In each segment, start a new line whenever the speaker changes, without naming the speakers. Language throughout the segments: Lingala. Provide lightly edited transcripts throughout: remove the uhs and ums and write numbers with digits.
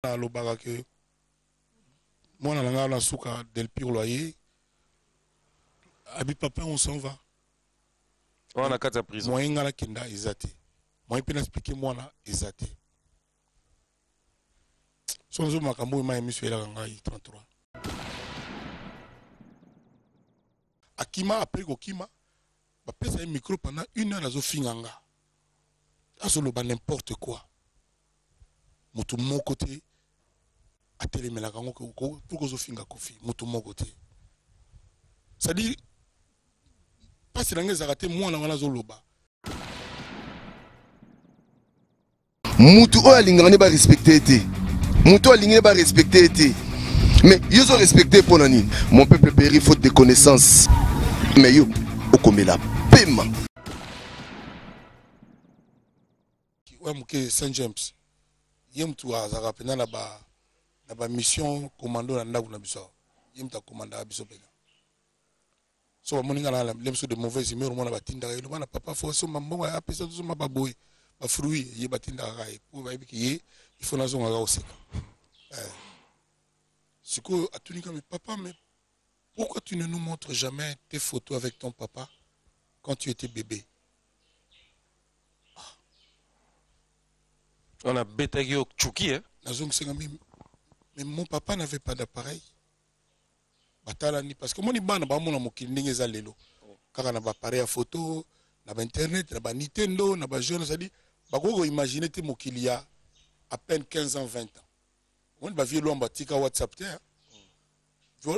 alobaka ke mwana na nga na suka del pire loyer abi papa on s'en va
on a quatre prison
moyen ngala kenda ezate moyen pe na expliquer mwana ezate son zo makambo ma emiso ela nga 33 akima après kokima ba pesa un micro pendant 1 heure azo finganga azoloba n'importe quoi mutu moko te atelemelaka ngo pour kozofinga kofi mutu moko te c'est-à-dire pasi na nga ezaka te mwana wana azoloba
mutu oyo alingaka nde barespecte te mutu alingi nde barespecte te mais yo ozo respecte mpo na nini mon peuple périt faute de connaissance mais yo okomela pema
ouais moke Saint James ye mutu azaka pena na ba mission commando na ndako na biso ye mutu akomanda biso pena so bamoninga na lemso de mauvaise humeur mona batindaka ye bana papa fo so mbongo ya pesa so mababoy ba fruit ye batindaka kai po ba ibiki ye il faut nazonga ka oseka siko atunika mais papa mais pourquoi tu ne nous montres jamais tes photos avec ton papa quand tu étais bébé?
On a bétagé au Tchouki, hein?
Mais mon papa n'avait pas d'appareil. Parce que mon ibana ba mona mokili ndenge za lelo. Kaka na ba appareil à photo, na ba internet, na ba Nintendo, na ba jeune, ça dit ba ko imaginer te mokili ya à peine 15 ans 20 ans. On ba vieux lomba tika WhatsApp te.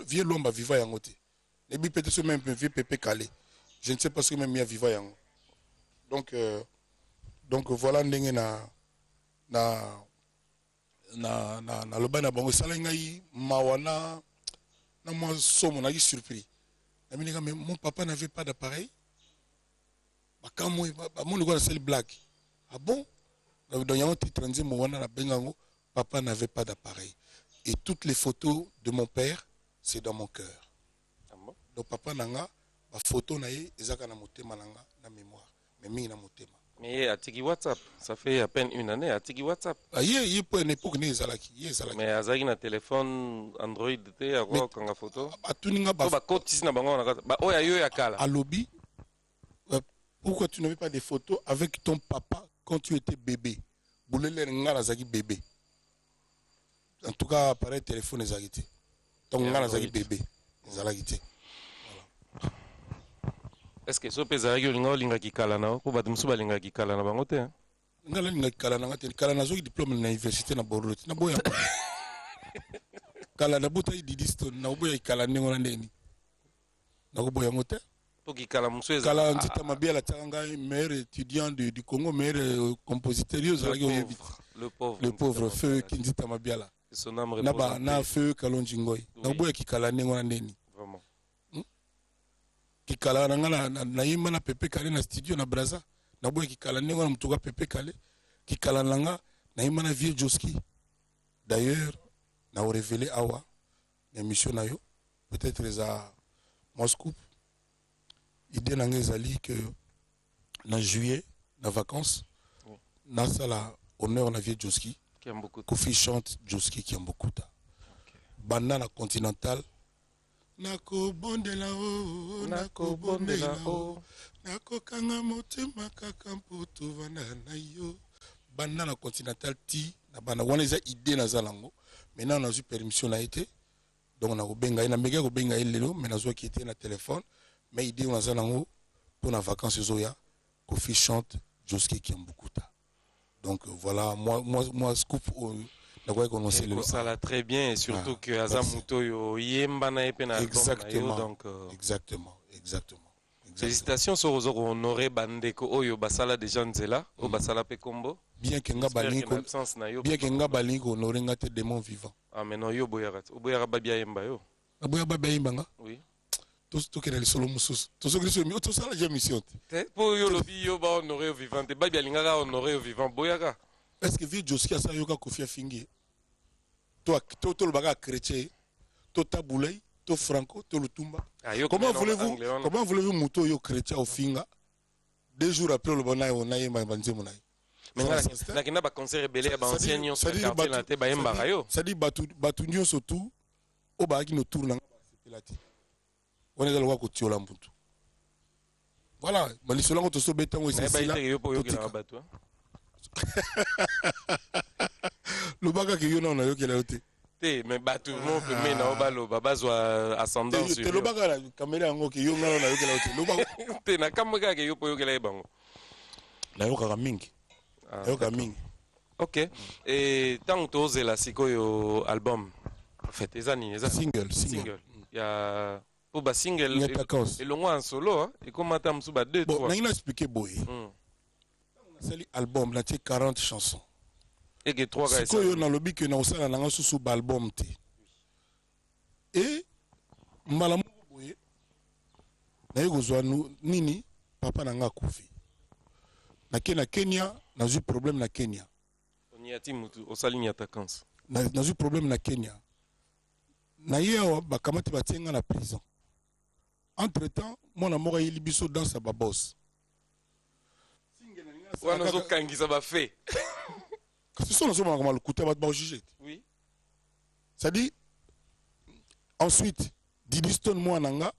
Vieux lomba viva yango te. Les bi peut-être ce même vieux pépé calé. Je ne sais pas ce que même ya viva yango. Donc voilà ndenge na loba na bango sala ngai mawana na moi somo na surpris na minika mais mon papa n'avait pas d'appareil bakamo ba mon ko na sel blague ah bon donc yango titranze mo wana na bengango papa n'avait pas d'appareil et toutes les photos de mon père c'est dans mon cœur. Ah bon? Donc papa nanga ba photo na ye ezaka na motema nanga na mémoire mais mingi na motema.
Mais à Tiki WhatsApp, ça fait à peine 1 année à Tiki WhatsApp.
Ah, il pour une époque né Zalaki.
Mais Azaki na téléphone Android te à quoi quand la photo?
Ah, tout ninga ba.
Ba côté na bango na ba oh ya yo ya kala.
À lobby. Pourquoi tu n'avais pas des photos avec ton papa quand tu étais bébé? Boulele ngala zaki bébé. En tout cas, appareil téléphone ezaki. Donc ngala zaki bébé. Zalaki.
Est-ce que so pesa yo linga ki kala na ko ba tumsu ba linga ki kala na bango te?
Ngala linga ki kala na ngate kala na zo diplôme na université na Bordeaux. Na boya. Kala na buta di diston na boya kala ningo na ndeni. Na ko boya ngote?
Pour ki kala musu eza.
Kala ndita mabia la tanga meilleur étudiant du Congo, meilleur compositeur yo zalaki yo vite. Le pauvre feu qui ndita mabia la.
Son âme repose.
Na feu Kalonji Ngoy. Na boya ki kala ningo na ndeni.
Vraiment.
Kikala na yimba na pepe kale na studio na Braza na boye kikala nengo na mutuka pepe kale kikala nanga na yimba na vieux Joski. D'ailleurs na révélé awa émission na yo peut-être les a Moscou idée nanga ezali que na juillet na vacances na sala honneur na vieux Joski
qui aime beaucoup
Kofi chante Joski qui aime beaucoup ta banda na Continental Nako bondela o, nako bondela o, nako kanga motema kaka mpoto vana na yo. Banda na Continental ti, na bana wana eza idée na zalango. Maintenant on a eu permission na été. Donc on a benga na mega ko benga lelo, mais na zo qui était na téléphone, mais idée na zalango pour na vacances zoya, Kofi chante Joski qui aime beaucoup ta. Donc voilà, moi scoop
ça l'a très bien et surtout que Azamuto yo yemba na epe na album
exactement,
donc
exactement.
Félicitations sur honoré bandeko oyo basala déjà nzela o basala pe kombo
bien que nga balingi honoré nga te démon vivant.
Ah mais non yo boyara babia yemba yo.
Aboya babia yemba nga?
Oui.
Tout que les solo musus. Tout ce que les solo tout ça la mission.
Pour yo lobi yo ba honoré au vivant te babia linga honoré au vivant boyara.
Est-ce que vieux Joski a ça yoka Kofi Fingi? Toi le baga chrétien, toi taboulay, toi franco, toi le tumba. Comment voulez-vous muto yo chrétien au finga 2 jours après le bonai on a yemba banze monai?
Mais nakenda ba concert rebelle ba ancien nyonso na quartier na te ba yembaka yo.
Ça dit batu nyonso tout o ba ki no tour na sepelati. On est dans le roi Kotiola Mbutu. Voilà, mais les solango to so betango c'est là. Le baga que yo na yo ke la yote.
Te mais batu mo pe me na obalo baba zwa ascendance.
Te le baga la caméra ngo ke yo na yo ke la yote. Le baga
te na kamga ke yo po yo ke la bango.
Na yo ka mingi. Yo ka mingi.
OK. Et tant que tu la sikoyo album. En fait, single. Il y a pour ba single et le en solo hein et comment t'as msuba 2 3.
Bon, na ina expliquer boy. On a album là 40 chansons.
Et que 3 gars.
Sikoyo na lobi que na osala na ngasu sous album te. Et mbala moko boy. Na yego zwa nini papa na nga kufi. Na Kenya na eu problème na Kenya.
On y a timutu osali attaquance.
Na eu problème na Kenya. Na yewa bakamati batenga na prison. Entre temps, mon amour a libiso dans sa babos.
Wana zo kangisa ba fait.
Ce sont les hommes qui ont été jugés.
Oui.
Ça dit, ensuite, Didiston Mouananga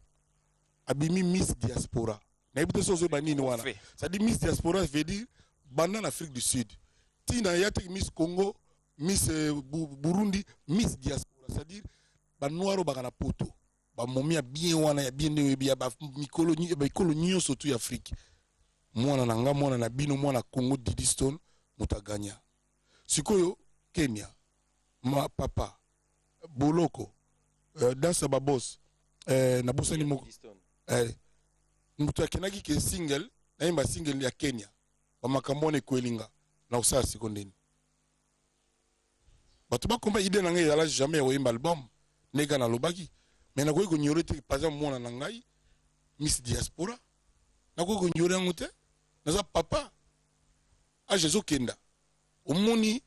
a mis Miss Diaspora. Ça dit Miss Diaspora veut dire Banane Afrique du Sud. Tina Yate Miss Congo, Miss Burundi, Miss Diaspora. Ça dit, Banouaro Bagana Poto. Bamomia bien wana ya bien bien ba mikolo surtout Afrique. Mwana nanga mwana na bino mwana Congo Didiston mutaganya. Sikoyo Kenya ma papa Boloko dans sa babos na busani moko mutu akenaki ke single na imba single ya Kenya ba makambone kwelinga na usasa sekondeni batu ba komba idée na ngai yala jamais oyimba album nega na lobaki mais na ko nyore te par exemple mwana na ngai Miss Diaspora na ko nyore ngote na za papa a Jésus Kenda omoni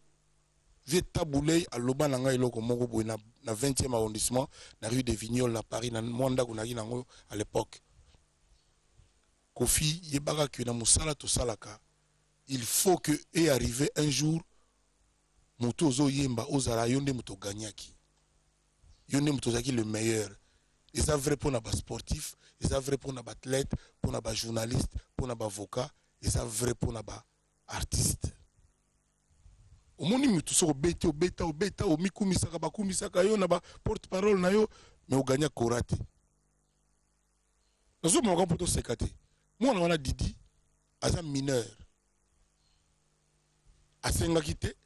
vie taboulay à loba na ngai loko moko boy na 20e arrondissement na rue des Vignoles na Paris na mwanda kunaki nango à l'époque Kofi yebaka que na musala to salaka il faut que ait arrivé un jour moto zo yemba ozala yonde moto gagnaki yonde moto zaki le meilleur et ça vrai pour na ba sportif et ça vrai pour na ba athlète pour na ba journaliste pour na ba avocat et ça vrai pour na ba artiste. Au moni mutu so beta o mikumisaka bakumisaka yo na ba porte parole na yo mais o gagna korate. Nazo mo ka poto sekate. Moi on a Didi aza mineur. Asenga kite.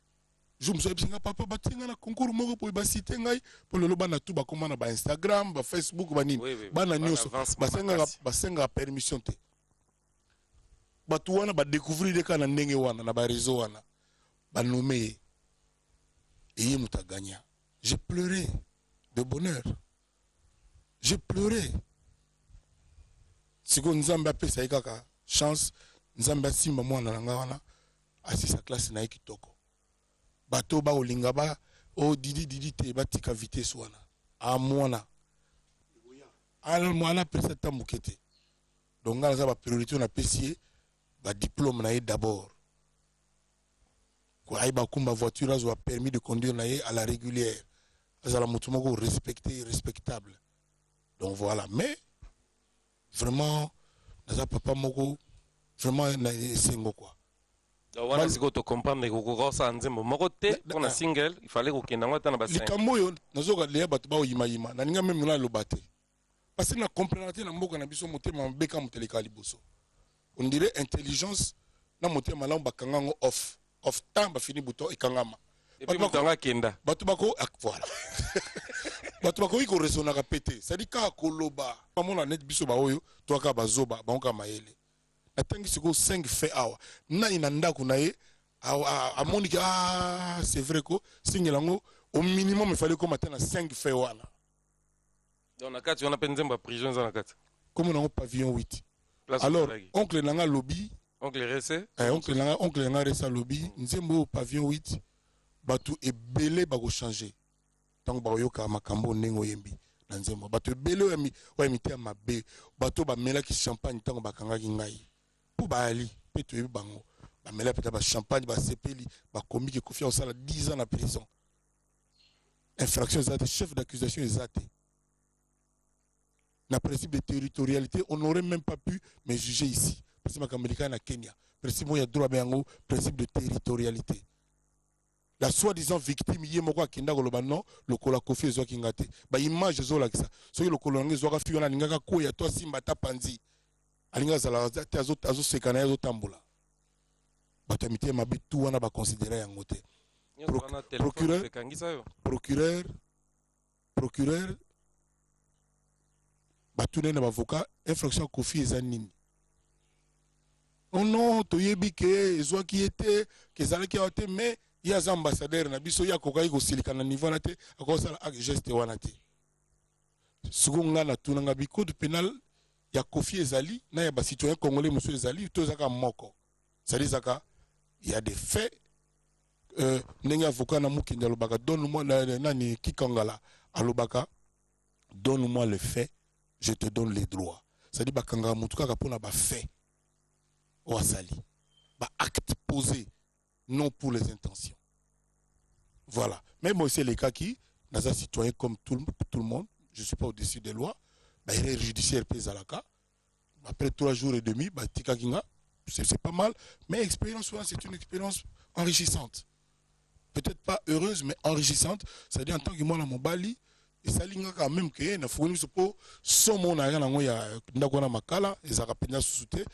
Je me suis dit papa batinga na concours moko po ba cité ngai pour le loba na tout ba comment na ba Instagram, ba Facebook ba nini. Ba na nyonso basenga permission te. Batu wana ba découvrir de kana ndenge wana na ba réseau wana. Ba nommé et muta gagna. J'ai pleuré de bonheur. J'ai pleuré. Si Nzambe apesa ikaka chance Nzambe simba mwana na ngana asisa classe na kitoko. Bato ba olinga ba o didi te batika vitesse wana. A mwana. Ala mwana pesa tambukete. Donc ngala za ba priorité na pesier ba diplôme na d'abord. Quoi ba kumba voiture a permis de conduire na à la régulière. Azala mutu moko respecté respectable. Donc voilà, mais vraiment naza papa moko vraiment na sengo quoi.
Wana siko to comprendre ko ko sa nzembo moko te pour na single il fallait ko kenda ngota na ba 5.
Likambo yo nazoka le bato ba oyima yima na ninga même na lobate. Parce que na comprendre na mboka na biso motema mbeka moteleka liboso. On dirait intelligence na motema la bakanga ngo off temps ba fini bouton ekangama.
Et puis mutanga kenda.
Bato bako voilà. Bato bako iko raisonner ka péter. Ça dit ka koloba. Pamona net biso ba oyo to ka bazoba ba onka mayele. Atangi siko 5 fait awa na inanda kunaye a moni c'est vrai que singelango au minimum il fallait qu'on atteigne à 5 fait wana
dans la carte on a penzemba prison dans la carte
comme on a pavillon 8 alors oncle nanga lobby
oncle rese
oncle nanga resa lobby nzembo pavillon 8 batu ebele ba ko changer tant ba yoka makambo nengo yembi na nzembo batu ebele o emité mabe batu ba melaki champagne tant ba kangaki ngai pour bali peto bango amela peut-être champagne basepeli bakomi ke Kofi osala 10 ans en prison. Infraction exacte, chef d'accusation exacte. Le principe de territorialité, on n'aurait même pas pu me juger ici. Principe américain à Kenya. Principe il y a droit à principe de territorialité. La soi-disant victime, il y a un kenda golobano, le kola Kofi ezo kingate. Ba image ezo la kisa. So le kolonge ezo ka fiona ninga ko ya to simba ta panzi. Alinga zala ta azo sekana ezo tambula. Batamité mabitu wana ba considérer yango te. Procureur, batune na avocat, infraction Kofi eza nini. Oh non, toyebi ke ezwa ki était, ke zalaki aote, mais il y a un ambassadeur na biso ya kokai ko silikana niveau na te, akosala geste wana te. Sugunga na tunanga bi code pénal ya Kofi ezali na ya ba citoyen congolais monsieur ezali to zaka moko. Ça dit zaka il y a des faits ndenge avocat na mukindi alobaka donne-moi nani kikangala alobaka donne-moi le fait je te donne les droits. Ça dit bakanga mutuka kapona ba fait o asali ba acte posé non pour les intentions. Voilà. Même aussi les cas qui dans un citoyen comme tout le monde, je suis pas au-dessus des lois, bah il est judiciaire pèse à la cas. Après 3 jours et demi, bah tika kinga, c'est pas mal, mais expérience c'est une expérience enrichissante. Peut-être pas heureuse, mais enrichissante. C'est-à-dire en tant que moi, dans mon bali, et ça linga quand même que na fourni sopo son mon na ngo ya ndako na makala ezaka penya susute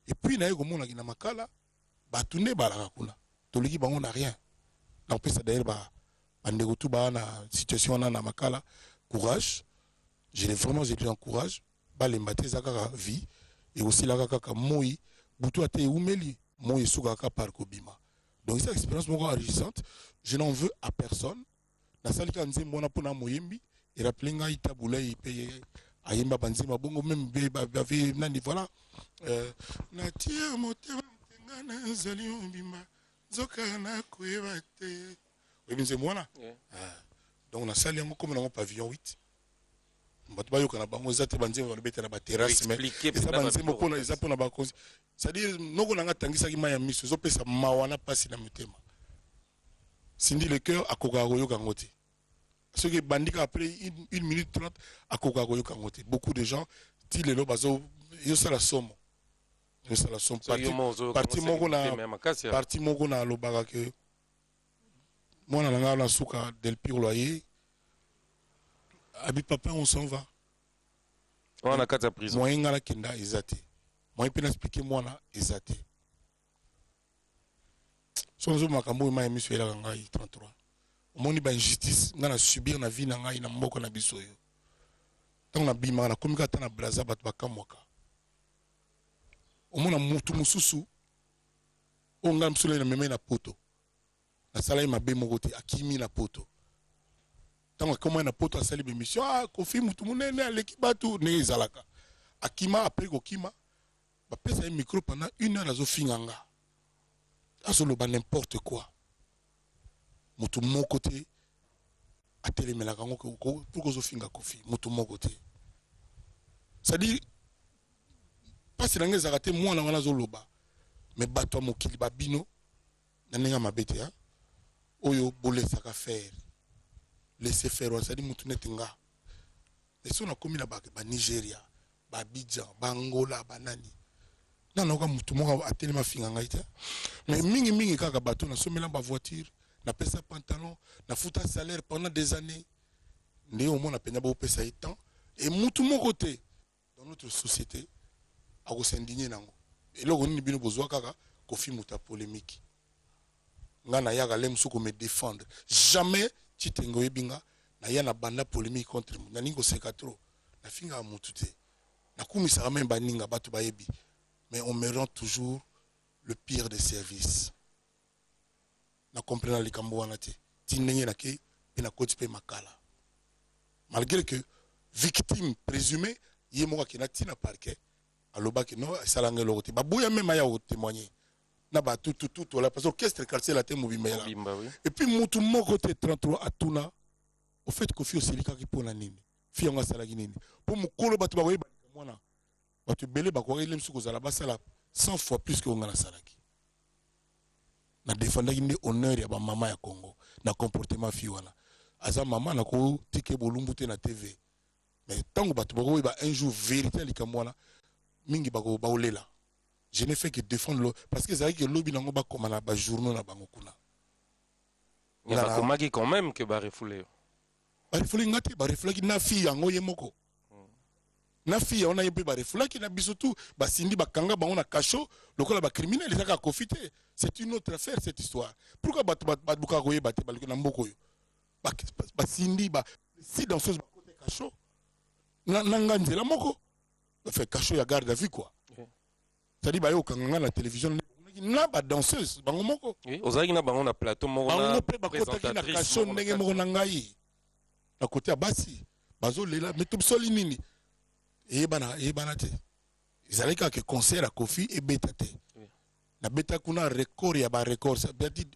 et puis na yeko mona na makala ba tune balaka kuna toliki bango na rien. Donc ça d'ailleurs ba ndeko tu ba na situation na makala courage. Je l'ai vraiment j'ai encourage ba les maté zaka vie et aussi la kaka moi butu ate umeli moi suka ka par kobima. Donc cette expérience beaucoup enrichissante, je n'en veux à personne. Na sali ka nzembo mona pona moyembi et rappeler nga itabula ipaye ayemba banzima bongo même bave nani voilà na tia motema ngana zali mbima zoka na kueba te oui nzembo mona donc na sali yango comme na pavillon 8 bato bayoka na bango zate banzembo balobeta na ba terrasse mais ça banzembo pona eza pona ba cause c'est-à-dire noko nanga tangisa ki maya miso zo pesa mawana pasi na mutema sindi le cœur akoka koyoka ngote. Ce qui est bandit après 1 minute 30 à Coca-Cola Kangote. Beaucoup de gens disent les lobes ils sont la somme. Ils sont la somme. Parti mongo na lobaga que moi na la souka del pire loyer. Abi papa on s'en va.
On a 4 prison.
Moi ngala kenda ezate. Moi peut expliquer moi na ezate. Sonzo makambo ma emi sur la ngai 33. Moni ba injustice ngana subir na vie na ngai na mboko na biso yo. Tant na bima na komika ta na braza bat bakamwaka. Omona mutu mususu o ngam sule na meme na poto. Na sala ma be mokote akimi na poto. Tant comment na poto asali be mission Kofi mutu munene aleki batu ne ezalaka. Akima après ko kima ba pesa micro pendant 1 heure azo finganga. Azolo ba n'importe quoi. Mutu mon côté a télémelaka pour que zo finga Kofi mutu mon côté. Ça dit pas si l'angé zarate moi na wana zoloba mais bato mokili babino na nenga mabete ha oyo bolé saka faire laisser faire ça dit mutu netinga et so na komi na ba Nigeria ba Abidjan ba Angola ba nani na ka mutu mo a telema finga ngaita mais mingi kaka bato na somela ba voiture na pesa pantalon na futa salaire pendant des années né au moins na pena ba pesa temps et mutu mon côté dans notre société a s'indigner nango et là on ni bino bozwa kaka Kofi muta polémique ngana yaga lem suko me défendre jamais chitengo ebinga na yana banda polémique contre na ningo seka trop na finga mutu te na kumisa même baninga batu bayebi mais on me rend toujours le pire des services na comprendre les kambo wana te tinenge na ke pe na koti pe makala malgré que victime présumée yemo ka na tina parquet aloba que non salange lokote babuya même aya o témoigner na ba tout là parce que orchestre quartier la te mobimela et puis mutu moko te 33 atuna au fait Kofi osilika ki pona nini fi nga salaki nini pour mukolo batu bawe ba mwana batu belé ba ko ile msuko za la basala 100 fois plus que ngana salaki na défendaki nde honneur ya bamama ya Congo na comportement fi wana aza mama na ko tike bolumbu te na TV mais tango bato bakoyeba un jour vérité ya likambo wana mingi baolela. Je n'ai fait que défendre le parce que ça que lobby nango bakoma na ba journaux na bango kuna
ya bakomaki quand même que barefoule
ngati barefulaki na fille yango ye moko na fille on a yempe barefulaki na biso tout basindi bakanga bango na cachot lokola ba criminel ezaka kofite. C'est une autre affaire cette histoire. Pourquoi babuka koyeba te baluki na mboko yo basindi ba si dans ce côté cachot na nganzela moko fait cachot ya garde à vue quoi. C'est-à-dire bayo kanganga na télévision na ba danseuse bango moko
oui ozaki na bango na plateau moko na présentatrice
na cachot ndenge moko na ngai na côté ya basi bazo lela mais tout soli nini et bana te ezalaki kaka concert à Kofi et beta te na beta kuna record ya ba record ça veut dire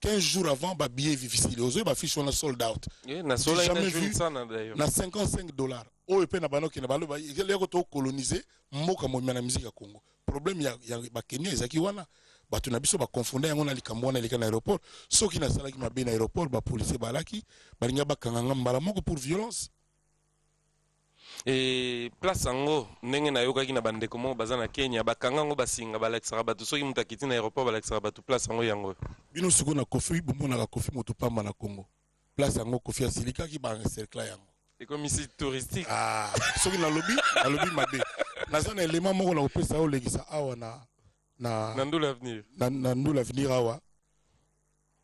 15 jours avant ba billet difficile ozo ba fiche on a sold out
na sola ina vu ça d'ailleurs
na $55 o pe na banoki na balo ba yako to coloniser mboka mo na musique ya Congo problème ya ba Kenya ezaki wana bato na biso ba confondre yango na likambo wana eleka na aéroport soki na salaki mabe na aéroport ba policier balaki balinga bakanganga mbala moko pour violence.
Et place ango ndenge na yokaki na bandeko mo baza na Kenya bakanga ngo basinga balakisaka bato soki mutakiti na aéroport balakisaka bato place ango yango
bino siko na Kofi bomona ka Kofi moto pamba na Congo place ango Kofi asilika ki ba cercle yango
et comme ici touristique
soki na lobby mabe naza na élément moko na kopesa o legisa awa na
Ndou l'avenir
na Ndou l'avenir awa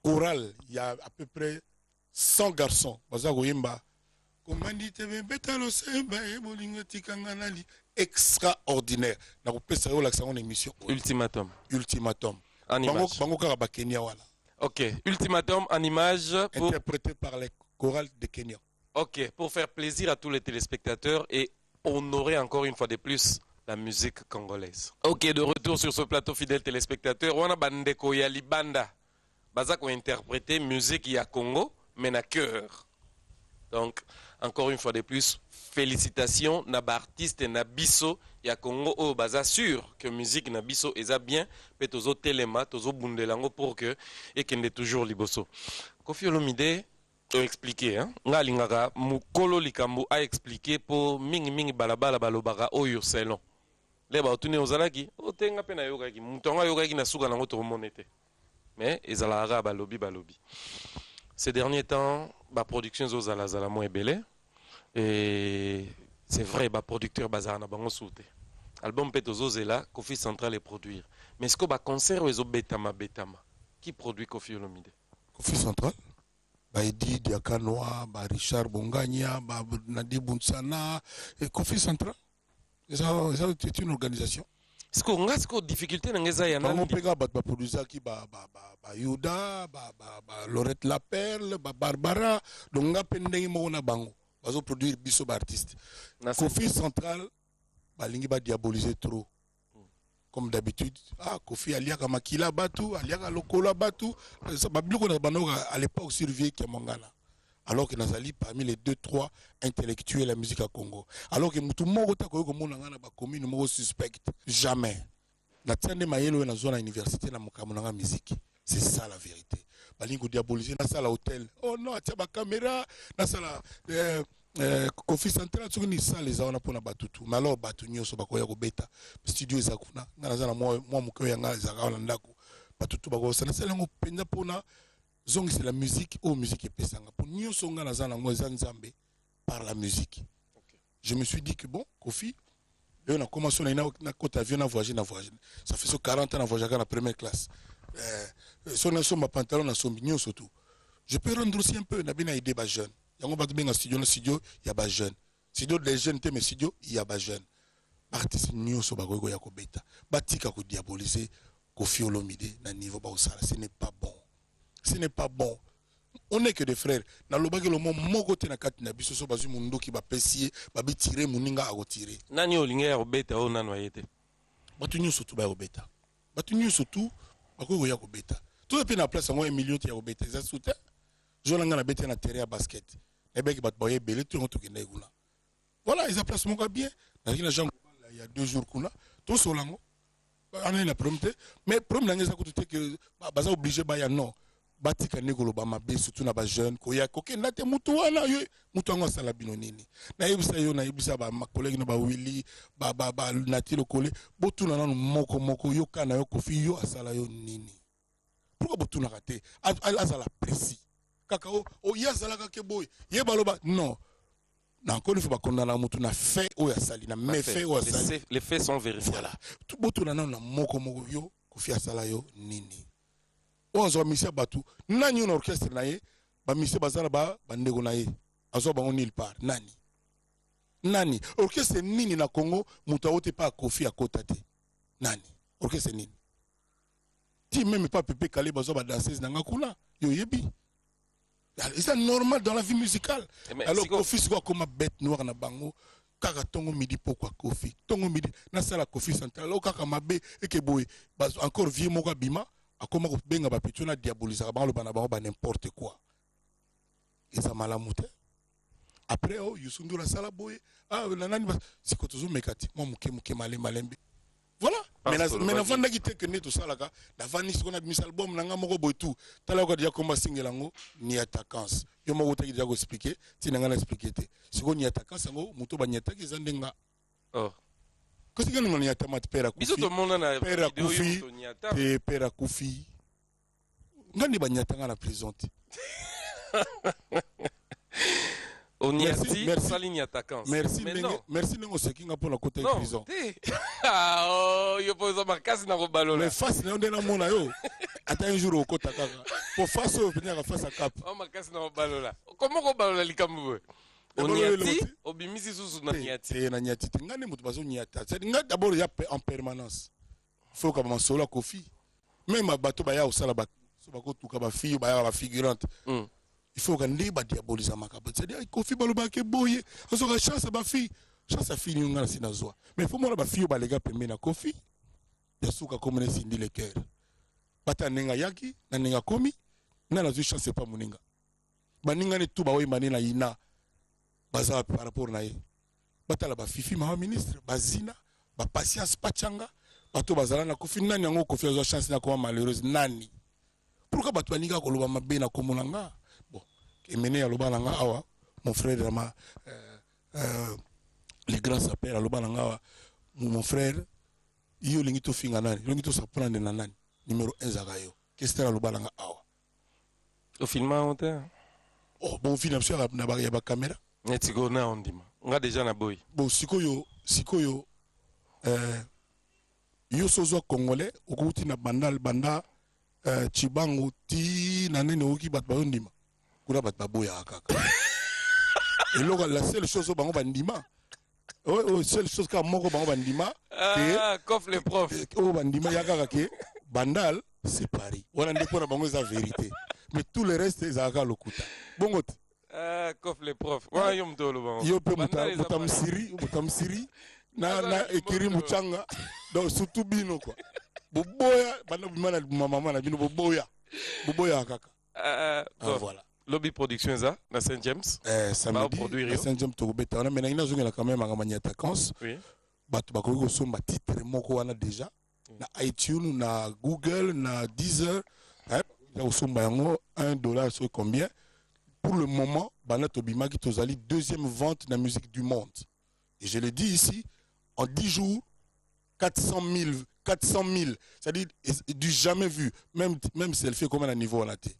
oral il y a à peu près 100 garçons baza koyemba extraordinaire. Émission
Ultimatum. Ok, Ultimatum en image
interprété par les chorales de Kenya.
Ok, pour faire plaisir à tous les téléspectateurs et honorer encore une fois de plus la musique congolaise. Ok, de retour sur ce plateau, fidèles téléspectateurs. Wana bandeko ya libanda. Bazako interpréter musique ya Congo, mais na cœur. Donc, encore une fois de plus, félicitations naba artiste na biso ya Congo au baza sûr que musique na biso eza bien pe tozo telema tozo bundelango pour que et kende toujours liboso. Kofi Olomide to expliquer hein nga lingaka mukolo likambo a expliquer pour mingi balabala balobaka oyo selon. Leba otune ozalaki otenga pe na yokaki mutonga yokaki na suka nango to monete. Mais ezalaka balobi. Ces derniers temps, la production zala moins belle et c'est vrai, le producteur bazar na bango soute. Album Petozo là, Kofi Central est produire. Mais est-ce que ba concert ou betama qui produit Kofi Olomide?
Kofi Central, ba Edi Diakanoa, ba Richard Bongania, ba Nadi Bunsana et Kofi Central. C'est une organisation.
Est-ce qu'on a des difficultés dans les ayants?
On peut pas produire qui ba Yuda, ba Lorette La Perle, ba Barbara, donc on a pendé mo na bango. Bazo produire biso ba artiste. Kofi Central, ba lingi ba diaboliser trop. Comme d'habitude, Kofi aliaka makila batu, aliaka lokola batu, ba biloko na banoka à l'époque surveillé qui mongala. Alors que Nazali parmi les 2-3 intellectuels de la musique à Congo. Alors que tout le monde a commis un suspect. Jamais. La tienne mayelo na zone université na mukamunanga musique. C'est ça la vérité. Balingo diaboliser na sala hôtel. Oh non, tiens ba caméra, na sala Kofi Central tu ni ça les aona pona batutu. Mais alors batu nyoso bakoya ko beta. Studio ezakuna. Ngana zana moi mukoya yanga ezaka ndako. Batutu bako sana sala ngo penza pona Zong c'est la musique ou musique pesanga. Pour nous songa na zana ngoza nzambe par la musique. Je me suis dit que bon, Kofi, on a commencé na côte avion na voyager. Ça fait 40 ans na voyager en première classe. Son son ma pantalon na son mignon surtout. Je peux rendre aussi un peu na bina aider ba jeune. Yango ba bien studio il y a ba jeune. Studio des jeunes mais studio il y a ba jeune. Artiste mignon so ba gogo ya ko beta. Batika ko diaboliser Kofi Olomide na niveau ba osala, ce n'est pas bon. Ce n'est pas bon. On n'est que des frères. Dans le bagage, le mot mogote na katina biso so bazu mundo ki ba pesier, ba bi tirer muninga a tirer.
Nani olinga ya obeta o nanu ayete.
Batu nyo surtout ba obeta. Batu nyo surtout ba ko ya obeta. Tout pe na place ngo 1 million ti ya obeta. Ça soute. Jo langa na beta na terrain ya basket. Na beki bat boye belé tout on to kende kuna. Voilà, ils a place mon bien. Na kina Jean il y a 2 jours kuna. To solango. On a une problème, mais problème c'est que baza obligé ya non. Batika nekolo ba mabe surtout na ba jeune ko ya koke na te mutu wana yo mutu ngo sala bino nini. Na yebisa yo na yebisa ba ma collègue na ba Willy ba natilo kole botuna na moko yo kana yo kofi yo asala yo nini. Pourquoi botuna raté azala précis. Kaka o ya sala ka ke boy. Ye baloba non. Na encore une fois condamner mutu na fait o ya sali na mais fait o sali.
Les faits sont vérifiés.
Voilà. Tout botuna na moko yo kofi asala yo nini. Ozo misia batu nani un orchestre na ye ba misia bazala ba bandeko na ye azo bango nulle part nani orchestre nini na Congo muta ote pa Kofi akota te nani orchestre nini ti même pas Pepe Kale bazo ba danseuse na ngakuna yo yebi c'est normal dans la vie musicale. Alors Kofi c'est quoi comme bête noire na bango kaka tongo midi pourquoi Kofi tongo midi na sala Kofi central o kaka mabe eke boy encore vieux moko bima a comment benga ba pituna diaboliser ba lo bana ba n'importe quoi et ça malamuté après oh yusundu la sala boy nanani siko tozo mekati moi muke malembe voilà mais na vanda ki te que ne to sala ka da vani siko na mis album na nga moko boy tout tala ko dia komba single ngo ni attaquance yo mo wota ki dia ko expliquer ti na nga na expliquer te siko ni attaquance ngo muto ba nyata ki zandenga
oh
kasi gani mwana yata mat pera kufi
biso to mona na
pera kufi te pera kufi ngani ba nyata nga na prison ti
on y a dit sa ligne attaquant
merci nengo sekinga pour la côté prison
oh yo pozo makasi na ko balola
mais face na ndena mona yo ata un jour au kota kaka pour face au venir face à cap
oh makasi na ko balola comment ko balola likambo Onyati, obimisi susu na nyati.
Na nyati. Ngane mutu bazo nyata. C'est d'abord il y a en permanence. Faut que ma solo Kofi. Même ma bateau baya osala ba so ba ko tuka ba fille baya ba figurante. Il faut que ndi ba diaboliser makaba. C'est-à-dire Kofi baloba ke boye. Oso ka chance ba fille. Chance a fille ngana sina zoa. Mais faut mona ba fille ba lega pembe na Kofi. Ya suka comme ne sindi le cœur. Bata nenga yaki na nenga komi. Na la chance pas muninga. Baninga ne tu ba we manina ina. Baza par rapport na ye batala ba fifi ma ministre bazina ba patience pachanga bato bazala na Kofi nani yango Kofi azo chance na ko malheureuse nani pourquoi bato baninga ko loba mabe na komonanga bon emene ya loba nanga awa mon frère Rama les grands s'appellent loba nanga awa mon frère yo lingi to finga nani lingi to sa prendre na nani numéro 1 zagayo qu'est-ce que loba nanga awa
au filma honte
oh bon film sur na ba ya ba caméra
Netigo na ondima. Nga déjà na boy.
Bon sikoyo yo sozo congolais okuti na banda chibango ti na nene oki bat ba ondima. Kuna bat ba boya kaka. Et là la seule chose bango bandima. Oh seule chose ka moko bango bandima
ah coffre le prof.
Oh bandima ya kaka ke bandal c'est Paris. Wana ndiko na bango za vérité. Mais tout le reste c'est za lokuta. Bongo
ah, coffre les profs. Ouais, yo mtolo bon.
Yo pe mutamsiri na ekiri muchanga. Donc surtout bino quoi. Boboya bana bimana mama na bino boboya. Boboya kaka. Voilà.
Lobby Production ça na Saint James.
Samedi produire Saint James to beta na mena ina zongela quand même ngama nyata cons. Oui. Bato bakoko ko somba titre moko wana déjà na iTunes na Google na Deezer. Ya somba yango $1 sur combien? Pour le moment, Banat Obima qui tozali deuxième vente de la musique du monde. Et je le dis ici, en 10 jours, 400 000, c'est-à-dire du jamais vu, même si elle fait comme un niveau à la tête.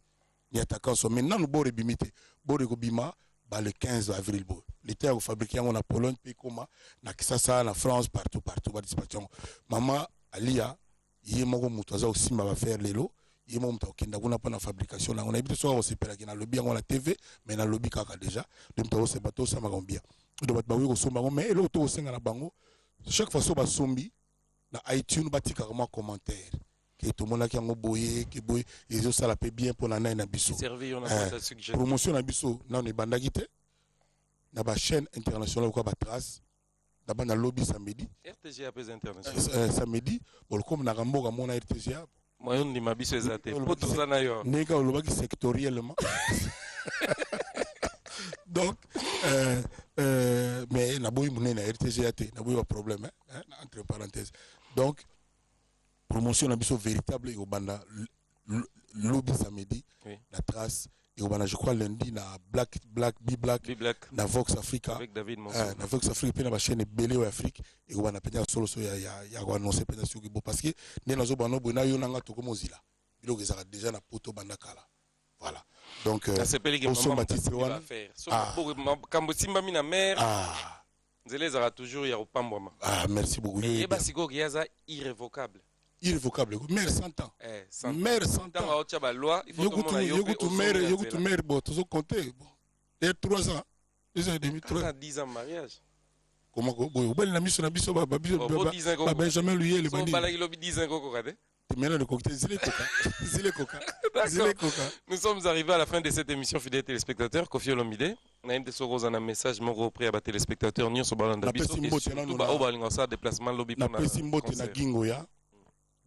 Il y a ta canson. Maintenant, nous bore bimité, bore bima, le 15 avril. L'été au fabriqué en Pologne, pays comme na Kisasa, na France, partout, dispatchon. Maman Alia, yemoko mutaza aussi va faire les lots. Il m'a dit qu'on a pas la fabrication là on a habité sur c'est na lobby on la TV mais na lobby kaka déjà donc to c'est bateau ça m'a bien donc ba wi ko somba mais lo to senga na bango chaque fois so ba sombi na iTunes batika comme commentaire que tout le monde qui a boyé que boy ils ont ça la paie bien pour na na biso promotion na biso na on est bandagité na ba chaîne internationale quoi ba trace d'abord na lobby samedi
RTGA pèse international
samedi bon comme na rambo mon RTGA
moi on dit ma biso ezate poto sana yo
neka olobaki sectoriellement donc mais na boy mune na RTGA te na boy pas problème hein entre parenthèses donc promotion na biso véritable et au banda lobby samedi la trace et au banda je crois lundi na Black na Vox Africa
avec David Monson
na Vox Africa pe na ba chaîne belé au Afrique et au banda penya solo so ya ko annoncer penya sur bo parce que ne nazo bano bona yo nanga to ko mozila biloko ezaka déjà na poto banda kala voilà donc
on Baptiste wana so kambo simba mina mère nzele zara toujours ya opamboma
merci beaucoup
et basiko kiaza irrévocable
maire 100 ans maire 100 ans il faut que maire bon tu compter bon et 3 ans 2 ans et demi 3
10 ans mariage
comment boy obali na miso ba Benjamin lui le bandi
bala kilobi 10 ans koko kade
maintenant le cocktail zile coca
nous sommes arrivés à la fin de cette émission fidèles téléspectateurs Kofi Olomide na inde soko za na message moko auprès à téléspectateurs nyonso balanda biso tout ba obalinga sa déplacement lobby
na pesi mbote na Gingoya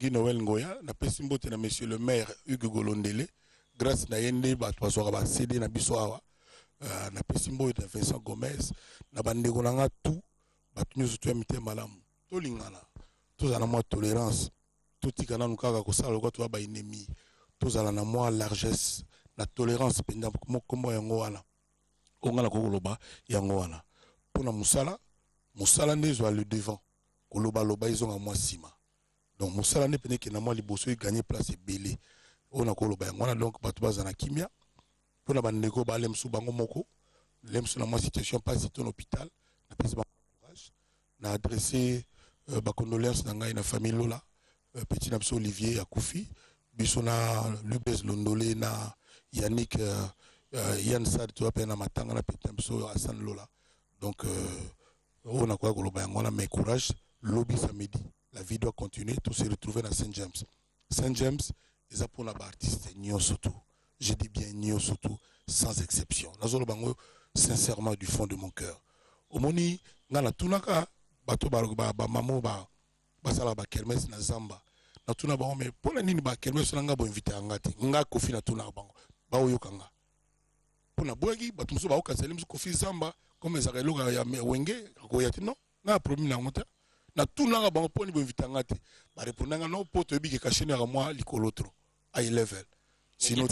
Guinoël Ngoya na pesi mbote na monsieur le maire Hugues Golondele grâce na yende bato basoka ba CD na biso awa na pesi mbote na Vincent Gomez na bandeko nanga tout bato nyonso to amite malamu to lingana to za na moi tolérance to tikana nukaka ko sala ko to ba ennemi to za na moi largesse na tolérance penda mokombo yango wana onga na ko loba yango wana pona musala nezo le devant ko loba izonga moi sima. Donc Moussala ne peut que na moi liboso gagner place belé on a koloba ngona donc bato bazana kimia pour na bandeko ba lemsu bango moko lemsu na moi situation pas ton hôpital na pesi ba courage na adressé ba condoléances na ngai na famille Lola petit nabso Olivier akufi biso na Lubez Londolé na Yannick Yann Sad to apena matanga na petit nabso Hassan Lola donc on a quoi koloba ngona mais courage lobby samedi. La vie doit continuer, tout se retrouver dans Saint James. Saint James, ils ont pour la artiste surtout. Je dis bien surtout, sans exception. Nous sincèrement du fond de mon cœur. Au moni, ngana tunaka bato ba mamo ba basala ba kermesse na zamba. Na tuna ba mais pour la nini ba kermesse nga bo inviter ngati. Nga kofi na tuna bango. Ba oyokanga. Pour na boyagi bato muso ba okaseli muso kofi zamba comme ezaka loka ya wenge ko yati non. Na problème na ngota. Na tout nanga bango poni bo invitanga te ba répondanga non poto ebi ke kashine ya moi likolotro high level sinon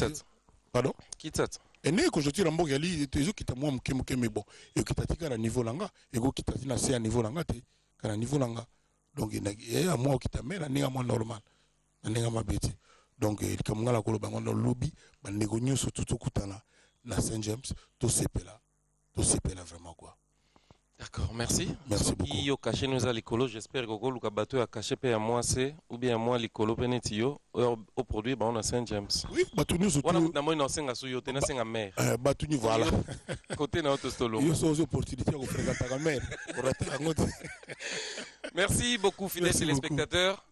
pardon
kitat
ene ko jotira mboka yali tezo kita moi mke mais bon et kita tika na niveau nanga et go kita na se à niveau nanga te kana niveau nanga donc et à moi kita mena ninga moi normal ninga mabeti donc il kamunga la kolo bango no lobby ba nego nyoso tout kutana na Saint James to sepela vraiment quoi.
D'accord, merci.
Merci beaucoup.
Yo caché nous à l'écolo, j'espère que vous avez bateau à cacher à moi c'est ou bien à moi l'écolo penetio au produit on a Saint James.
Oui, bateau nous surtout.
On a moins senga sou yo tena senga mer.
Bateau nous voilà.
Côté na auto stolo.
Yo so opportunité ko frégater la mer.
Merci beaucoup fidèles téléspectateurs.